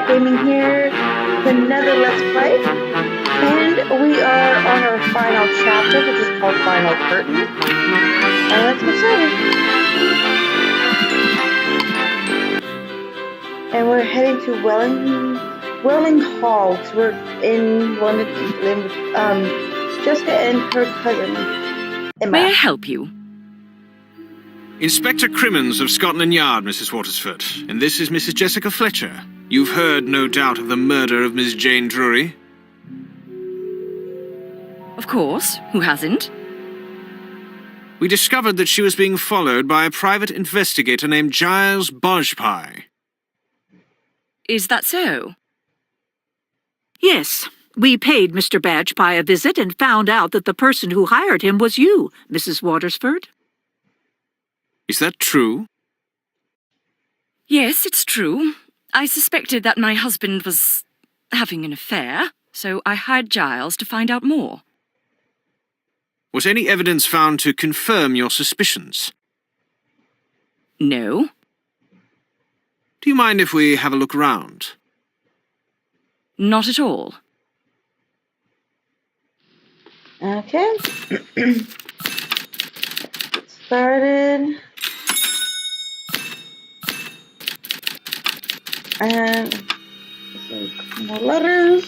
Gaming here with another Let's Play, and we are on our final chapter, which is called Final Curtain. And let's get started. And we're heading to Welling Hall, because we're in London with Jessica and her cousin, Emma. May I help you? Inspector Crimmins of Scotland Yard, Mrs. Watersford, and this is Mrs. Jessica Fletcher. You've heard, no doubt, of the murder of Miss Jane Drury? Of course. Who hasn't? We discovered that she was being followed by a private investigator named Giles Bajpai. Is that so? Yes, we paid Mr. Bajpai a visit and found out that the person who hired him was you, Mrs. Watersford. Is that true? Yes, it's true. I suspected that my husband was having an affair, so I hired Giles to find out more. Was any evidence found to confirm your suspicions? No. Do you mind if we have a look round? Not at all. Okay. Get started. And some more letters.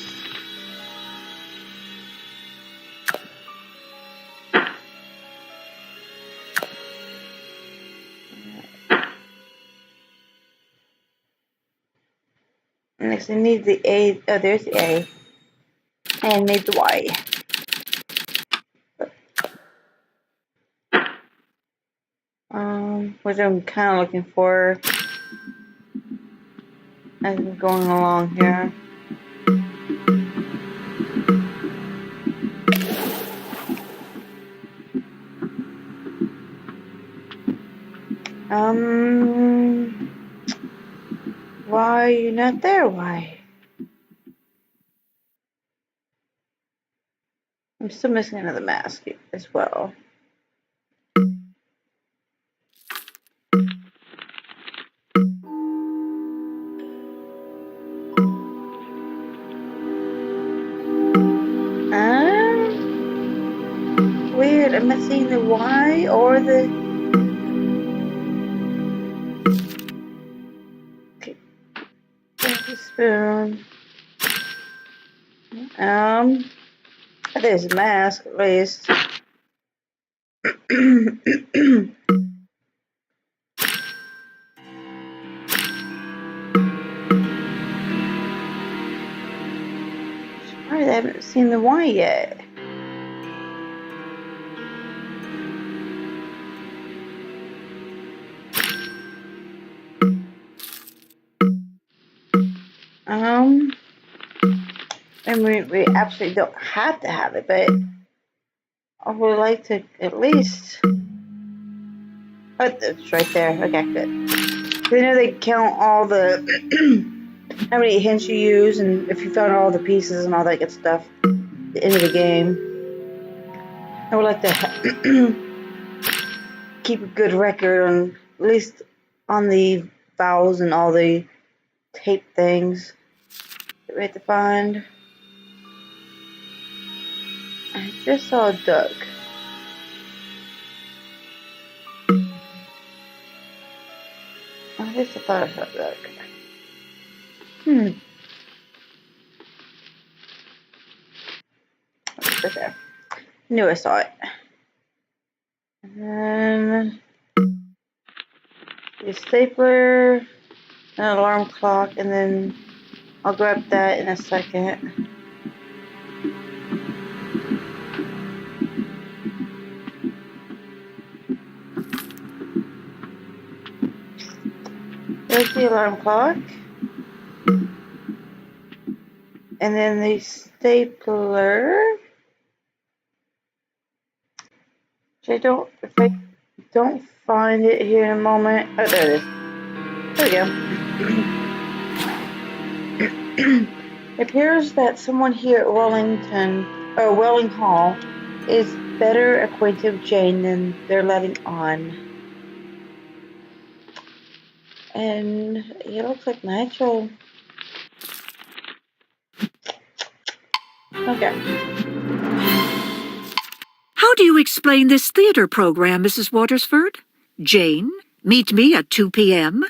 Next, I need the A. Oh, there's the A. And need the Y. Which I'm kind of looking for as I'm going along here. Why are you not there? Why? I'm still missing another mask as well. Weird. I'm not seeing the Y or the. Okay. There's the spoon. There's a mask at least. Sorry, I haven't seen the Y yet. And we absolutely don't have to have it, but I would like to at least. Oh, it's right there. Okay, good. I know they count all the how many hints you use, and if you found all the pieces and all that good stuff at the end of the game. I would like to keep a good record on at least on the vowels and all the tape things that we have to find. I just saw a duck. I guess I thought I saw a duck. Right there. Knew I saw it. And then the stapler, an alarm clock, and then I'll grab that in a second. There's the alarm clock. And then the stapler. If I don't find it here in a moment. Oh, there it is. There we go. It appears that someone here at Welling Hall is better acquainted with Jane than they're letting on. And he looks like Nigel. Okay. How do you explain this theater program, Mrs. Watersford? Jane, meet me at 2 p.m.?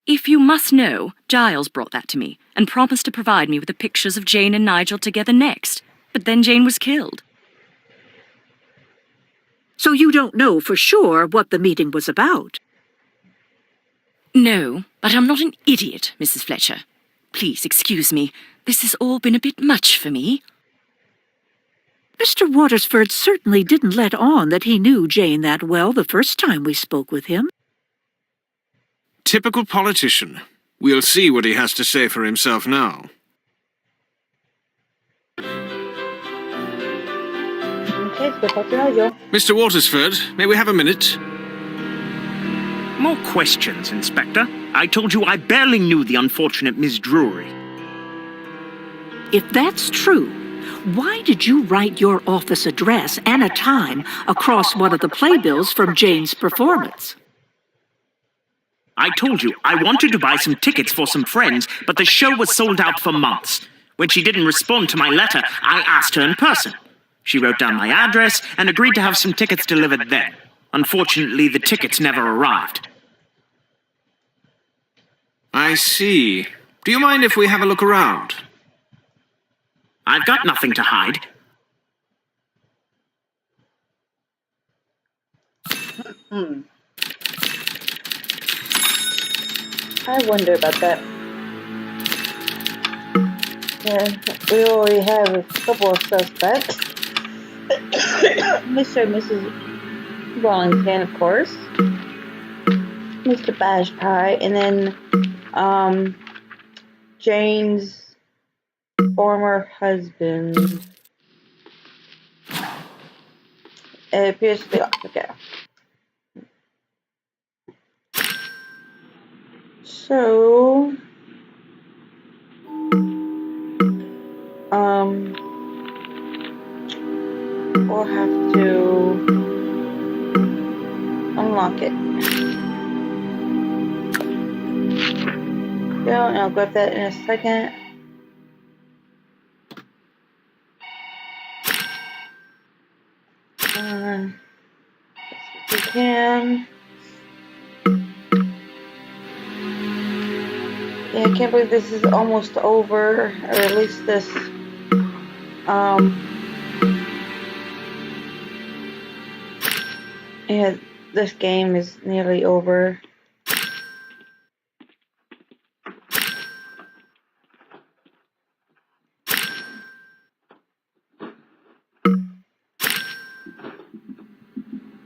If you must know, Giles brought that to me and promised to provide me with the pictures of Jane and Nigel together next. But then Jane was killed. So you don't know for sure what the meeting was about? No, but I'm not an idiot, Mrs. Fletcher. Please excuse me. This has all been a bit much for me. Mr. Watersford certainly didn't let on that he knew Jane that well the first time we spoke with him. Typical politician. We'll see what he has to say for himself now. Okay, it's good to know you. Mr. Watersford, may we have a minute? More questions, Inspector. I told you I barely knew the unfortunate Miss Drury. If that's true, why did you write your office address and a time across one of the playbills from Jane's performance? I told you I wanted to buy some tickets for some friends, but the show was sold out for months. When she didn't respond to my letter, I asked her in person. She wrote down my address and agreed to have some tickets delivered then. Unfortunately, the tickets never arrived. I see. Do you mind if we have a look around? I've got nothing to hide. I wonder about that. Yeah, we already have a couple of suspects. Mr. and Mrs. Wellington, of course. Mr. Bash Pie, and then Jane's former husband. It appears to be okay. So, we'll have to unlock it. Yeah, and I'll grab that in a second. If we can. Yeah, I can't believe this is almost over, or at least this, yeah, this game is nearly over.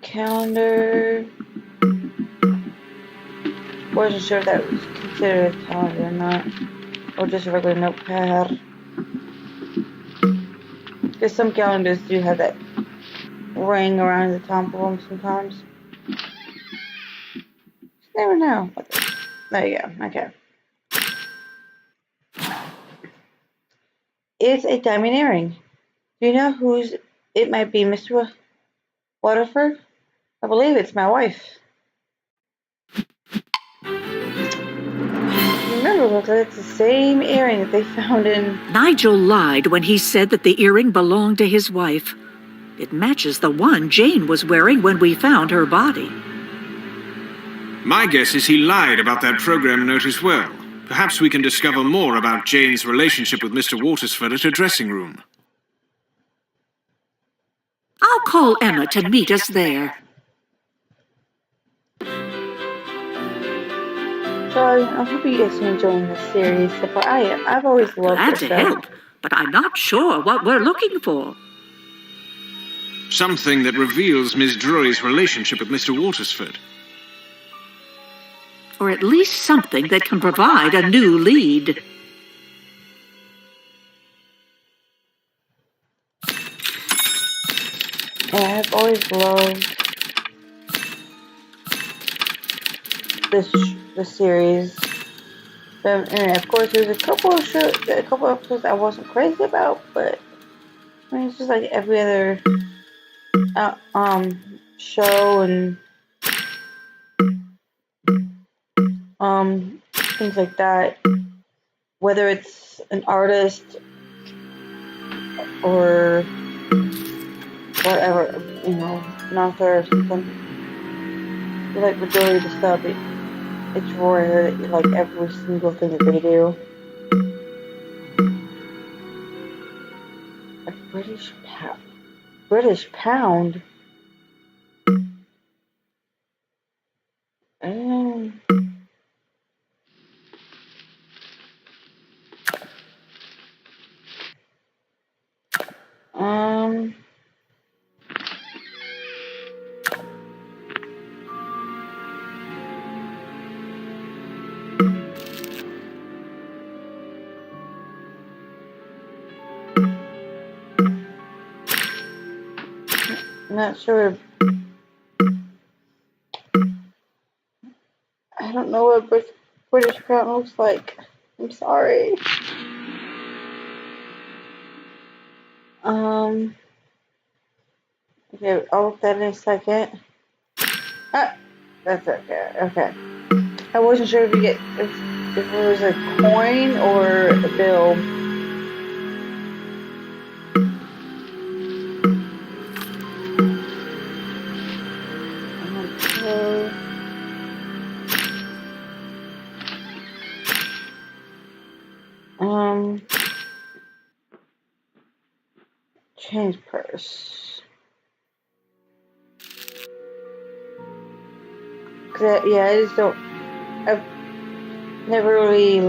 Calendar. Wasn't sure if that was considered a calendar or not, or just a regular notepad. Because some calendars do have that ring around the top of them sometimes. Just never know. There you go. Okay. It's a diamond earring. Do you know whose it might be, Mr. Waterford? I believe it's my wife. Remember, because it's the same earring that they found in... Nigel lied when he said that the earring belonged to his wife. It matches the one Jane was wearing when we found her body. My guess is he lied about that program note as well. Perhaps we can discover more about Jane's relationship with Mr. Watersford at her dressing room. I'll call Emma to meet us there. So I hope you guys are enjoying this series. I've always loved Glad this to show. help, but I'm not sure what we're looking for. Something that reveals Miss Drury's relationship with Mr. Watersford. Or at least something that can provide a new lead. Yeah, I've always loved this series. And of course, there's a couple of episodes I wasn't crazy about, but I mean, it's just like every other show and things like that. Whether it's an artist or whatever, knocked her or something. The majority of the stuff, it's rare that every single thing that they do. A British pound. British pound? Um, um, not sure. I don't know what British pound looks like. I'm sorry. Okay, I'll look that in a second. Ah, that's okay. Okay. I wasn't sure if if it was a coin or a bill. Change purse. Yeah, I just don't. I've never really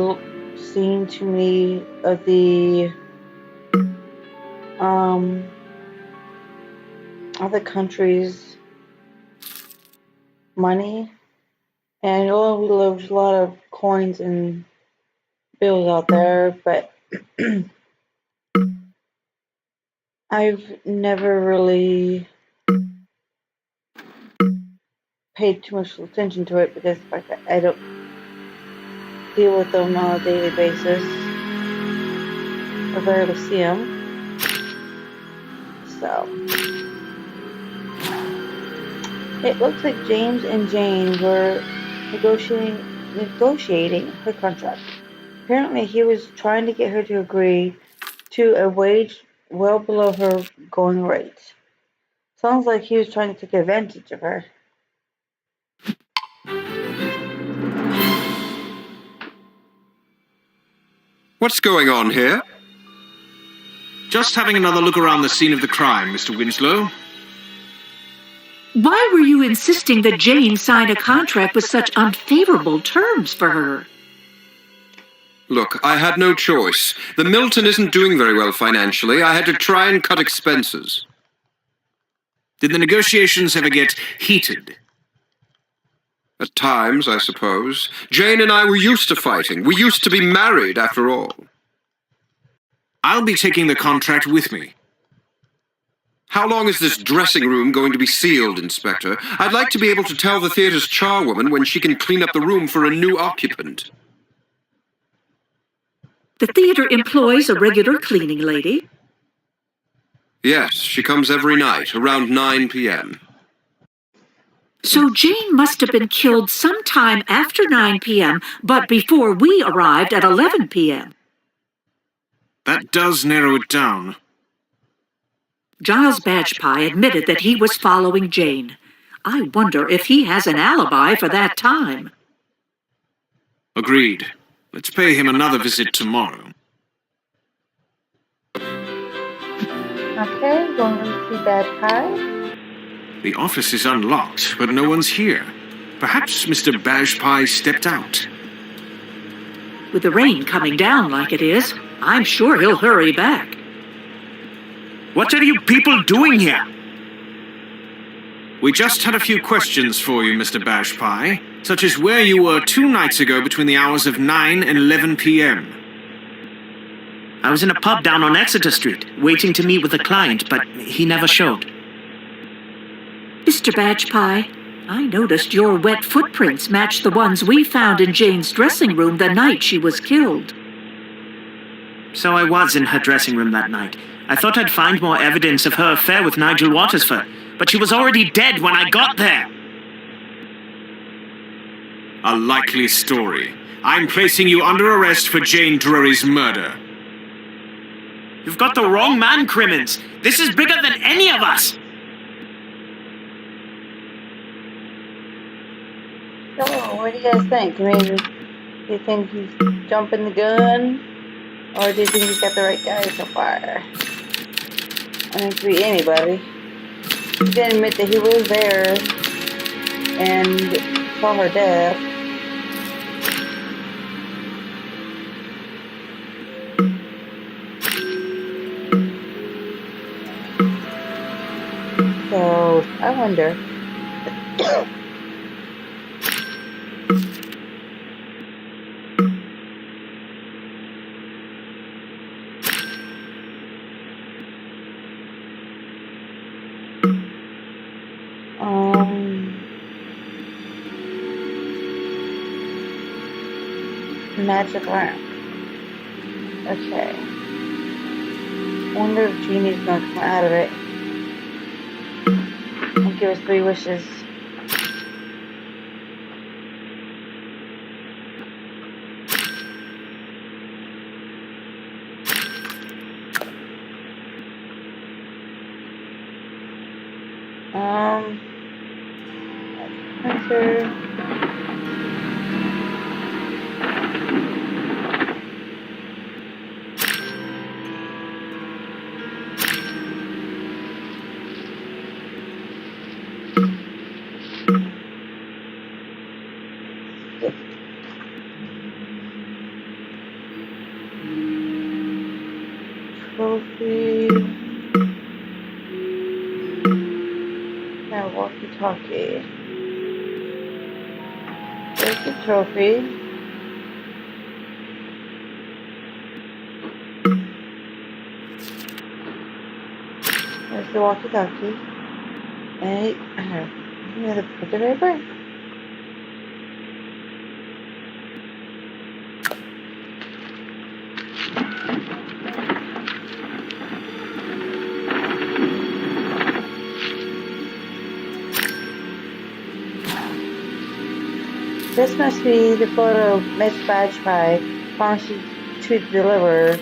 seen too many of the other countries' money, and I know there's a lot of coins and bills out there, but I've never really paid too much attention to it because I don't deal with them on a daily basis. I rarely see them. So it looks like James and Jane were negotiating her contract. Apparently, he was trying to get her to agree to a wage well below her going rate. Sounds like he was trying to take advantage of her. What's going on here? Just having another look around the scene of the crime, Mr. Winslow. Why were you insisting that Jane sign a contract with such unfavorable terms for her? Look, I had no choice. The Milton isn't doing very well financially. I had to try and cut expenses. Did the negotiations ever get heated? At times, I suppose. Jane and I were used to fighting. We used to be married, after all. I'll be taking the contract with me. How long is this dressing room going to be sealed, Inspector? I'd like to be able to tell the theater's charwoman when she can clean up the room for a new occupant. The theater employs a regular cleaning lady. Yes, she comes every night, around 9 p.m. So Jane must have been killed sometime after 9 p.m., but before we arrived at 11 p.m. That does narrow it down. Giles Badgepie admitted that he was following Jane. I wonder if he has an alibi for that time. Agreed. Let's pay him another visit tomorrow. Okay, going to see Badgepie. The office is unlocked, but no one's here. Perhaps Mr. Badgepie stepped out. With the rain coming down like it is, I'm sure he'll hurry back. What are you people doing here? We just had a few questions for you, Mr. Badgepie, such as where you were 2 nights ago between the hours of 9 and 11 p.m. I was in a pub down on Exeter Street, waiting to meet with a client, but he never showed. Mr. Badgepie, I noticed your wet footprints match the ones we found in Jane's dressing room the night she was killed. So I was in her dressing room that night. I thought I'd find more evidence of her affair with Nigel Watersford, but she was already dead when I got there. A likely story. I'm placing you under arrest for Jane Drury's murder. You've got the wrong man, Crimmins. This is bigger than any of us. So, what do you guys think? I mean, do you think he's jumping the gun? Or do you think he's got the right guy so far? I mean, it could be anybody. He didn't admit that he was there and saw her death. So, I wonder. Magic lamp. Okay. Wonder if Genie's gonna come out of it and give us 3 wishes. Answer. Trophy. Now walkie-talkie. There's the trophy. There's the walkie-talkie. And the picture paper. This must be the photo Miss Badge Pie promised to deliver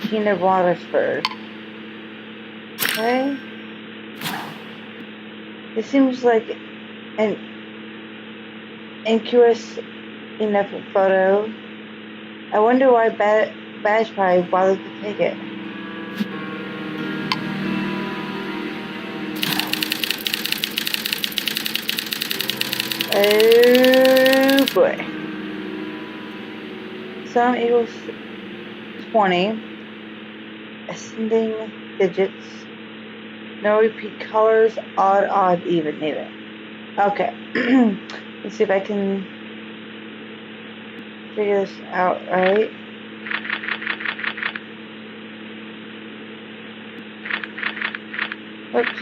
Tina Watersford. Okay. It seems like an innocuous enough photo. I wonder why Badge Pie bothered to take it. Oh boy. Sum equals 20. Ascending digits. No repeat colors. Odd, even. Okay. Let's see if I can figure this out right. Oops.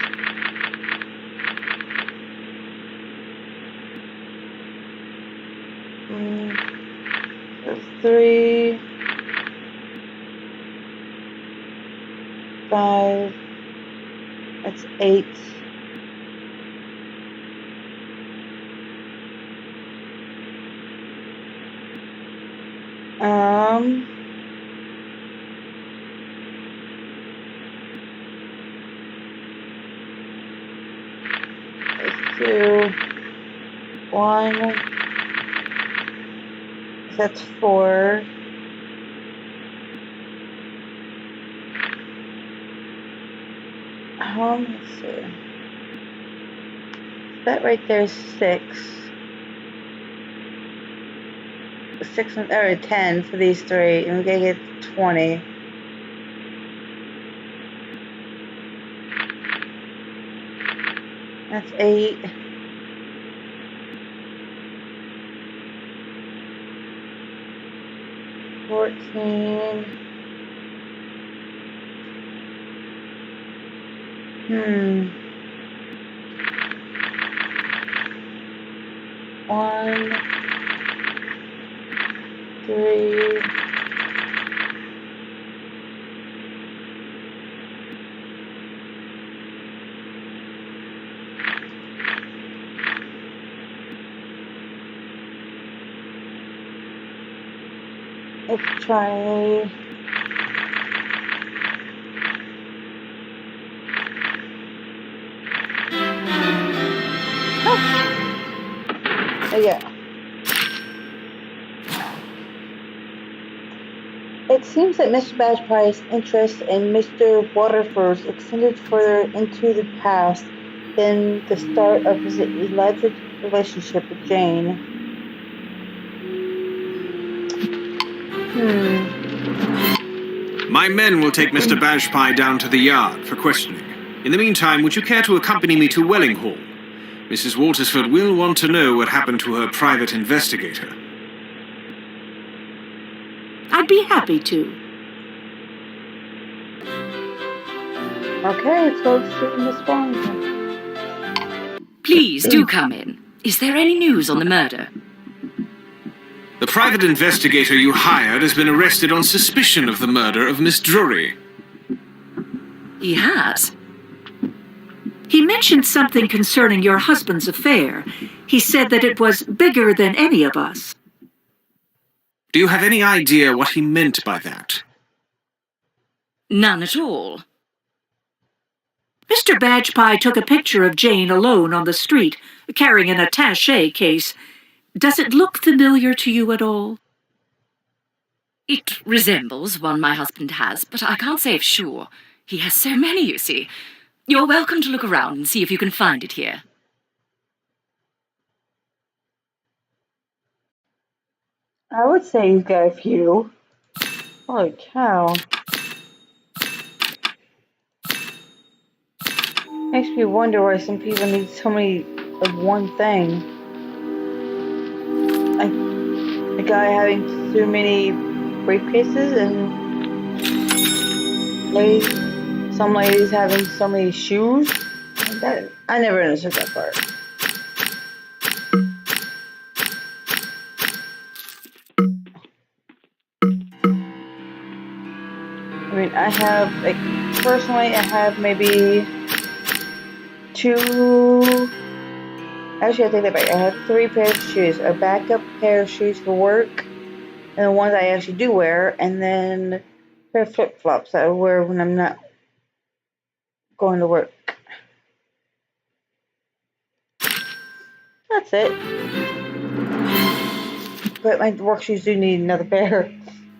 That's 3, 5. That's 8. Let's do 1. That's 4. Let's see. That right there is 6. 6 or 10 for these 3, and we're gonna get 20. That's 8. $14. 1, 3. Let's try It seems that Mr. Badgepie's interest in Mr. Waterford's extended further into the past than the start of his alleged relationship with Jane. My men will take Mr. Badgepie down to the yard for questioning. In the meantime, would you care to accompany me to Welling Hall? Mrs. Watersford will want to know what happened to her private investigator. I'd be happy to. Okay, let's go to Miss Wellington. Please do come in. Is there any news on the murder? The private investigator you hired has been arrested on suspicion of the murder of Miss Drury. He has. He mentioned something concerning your husband's affair. He said that it was bigger than any of us. Do you have any idea what he meant by that? None at all. Mr. Badgepie took a picture of Jane alone on the street, carrying an attaché case. Does it look familiar to you at all? It resembles one my husband has, but I can't say for sure. He has so many, you see. You're welcome to look around and see if you can find it here. I would say he's got a few. Holy cow. Makes me wonder why some people need so many of one thing. Like a guy having too many briefcases and some ladies having so many shoes. I never understood that part. I mean, I have, like, personally, I have maybe actually, I take that back. I have 3 pairs of shoes. A backup pair of shoes for work, and the ones I actually do wear, and then a pair of flip-flops that I wear when I'm not going to work. That's it. But my work shoes do need another pair.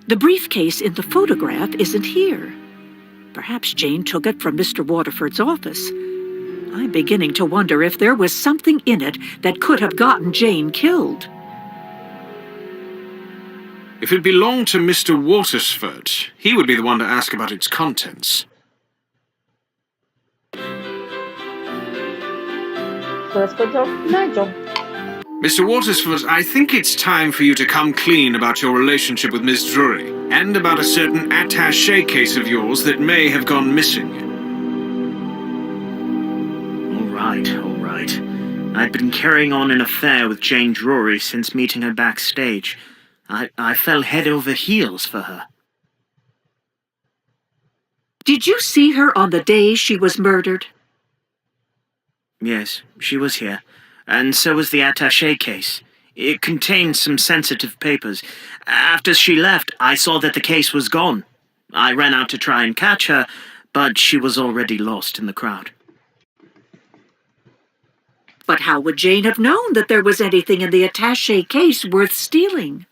The briefcase in the photograph isn't here. Perhaps Jane took it from Mr. Waterford's office. I'm beginning to wonder if there was something in it that could have gotten Jane killed. If it belonged to Mr. Watersford, he would be the one to ask about its contents. So let's go talk to Nigel. Mr. Watersford, I think it's time for you to come clean about your relationship with Miss Drury, and about a certain attaché case of yours that may have gone missing. All right. I'd been carrying on an affair with Jane Drury since meeting her backstage. I fell head over heels for her. Did you see her on the day she was murdered? Yes, she was here. And so was the attaché case. It contained some sensitive papers. After she left, I saw that the case was gone. I ran out to try and catch her, but she was already lost in the crowd. But how would Jane have known that there was anything in the attaché case worth stealing?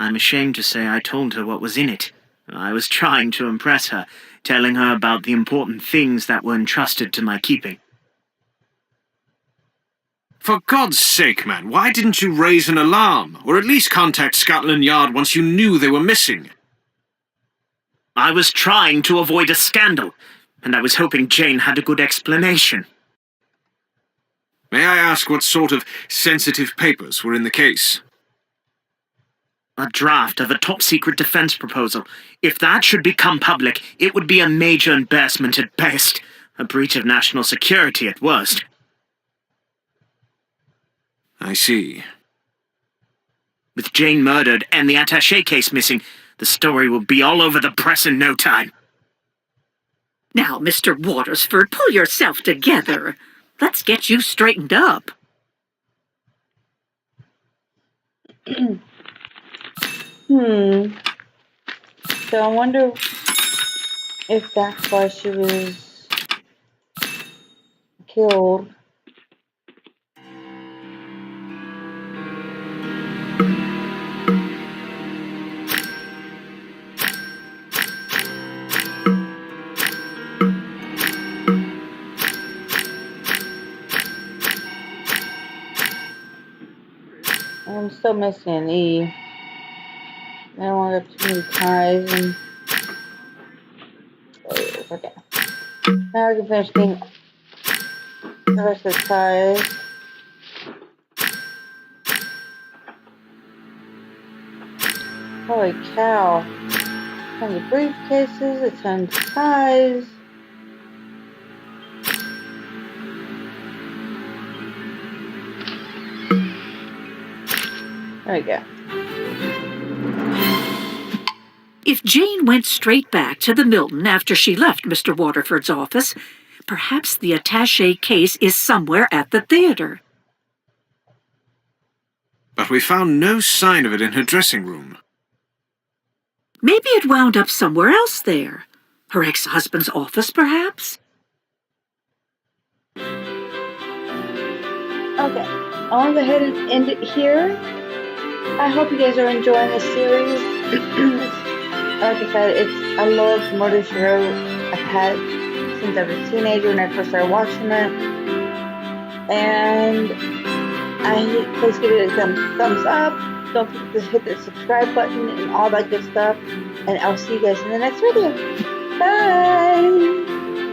I'm ashamed to say I told her what was in it. I was trying to impress her, telling her about the important things that were entrusted to my keeping. For God's sake, man, why didn't you raise an alarm, or at least contact Scotland Yard once you knew they were missing? I was trying to avoid a scandal, and I was hoping Jane had a good explanation. May I ask what sort of sensitive papers were in the case? A draft of a top-secret defense proposal. If that should become public, it would be a major embarrassment at best, a breach of national security at worst. I see. With Jane murdered and the attaché case missing, the story will be all over the press in no time. Now, Mr. Watersford, pull yourself together. Let's get you straightened up. So I wonder if that's why she was killed. still missing an E. I don't want to have too many ties and... Okay. Now we can finish getting the rest of the ties. Holy cow. A ton of briefcases, a ton of ties. There we go. If Jane went straight back to the Milton after she left Mr. Waterford's office, perhaps the attaché case is somewhere at the theater. But we found no sign of it in her dressing room. Maybe it wound up somewhere else there. Her ex-husband's office, perhaps? Okay. I want to go ahead and end it here. I hope you guys are enjoying this series. Like I said, I love Mort and Seth. I've had it since I was a teenager when I first started watching it. And please give it a thumbs up. Don't forget to hit the subscribe button and all that good stuff. And I'll see you guys in the next video. Bye!